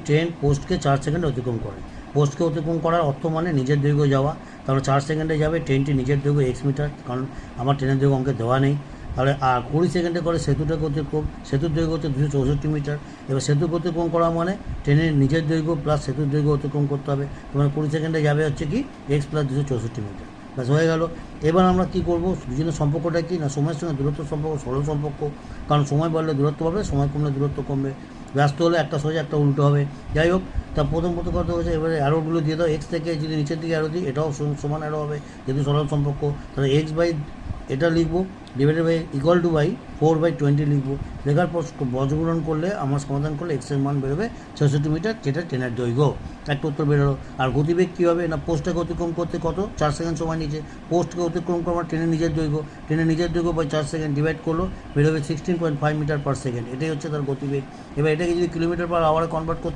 Train পোস্টকে 4 সেকেন্ডে অতিক্রম করে। পোস্টকে অতিক্রম করার অর্থ মানে নিজের দৈর্ঘ্য যাওয়া, তাহলে 4 সেকেন্ডে যাবে, ট্রেনটি নিজের দৈর্ঘ্য x মিটার, কারণ আমার ট্রেনের দৈর্ঘ্য অঙ্কে দেওয়া নেই। তাহলে আর 20 সেকেন্ডে করে সেতুটাকে অতিক্রম, সেতুর দৈর্ঘ্য হচ্ছে 264 মিটার। এবার সেতুকে অতিক্রম করা মানে ট্রেনের নিজের দৈর্ঘ্য প্লাস সেতুর দৈর্ঘ্য অতিক্রম করতে হবে, তোমার 20 সেকেন্ডে যাবে হচ্ছে কি x প্লাস 264 মিটার, ব্যাস হয়ে গেল। এবার আমরা কী করবো, দুজনের সম্পর্কটা কি না, সময়ের সঙ্গে দূরত্ব সম্পর্ক সরল সম্পর্ক, কারণ সময় বাড়লে দূরত্ব বাড়বে, সময় কমলে দূরত্ব কমবে। ব্যস্ত হলে একটা সোজা একটা উল্টো হবে। যাই হোক, তা প্রথম কথা হচ্ছে এবারে অ্যারোগুলো দিয়ে দাও, এক্স থেকে যদি নিচের দিকে অ্যারো দিই এটাও সমান অ্যারো হবে, যেহেতু সরল সম্পর্ক। তাহলে এক্স বাই এটা লিখবো divided by equal to by 4/20 লিখবো। লেখার পর বর্গমূলন করলে আমার সমাধান করলে এক্সের মান বেরোবে 66 মিটার, যেটা ট্রেনের দৈর্ঘ্য। একটা উত্তর বেরোলো। আর গতিবেগ কী হবে না, পোস্টটাকে অতিক্রম করতে কত 4 সেকেন্ড সময় নিচ্ছে, পোস্টকে অতিক্রম করার ট্রেনের নিজের দৈর্ঘ্য, ট্রেনের নিজের দৈর্ঘ্য বাই 4 সেকেন্ড ডিভাইড করলো, বেরোবে 16.5 মিটার পার সেকেন্ড, এটাই হচ্ছে তার গতিবেগ। এবার এটাকে যদি কিলোমিটার পার আওয়ারে কনভার্ট করতে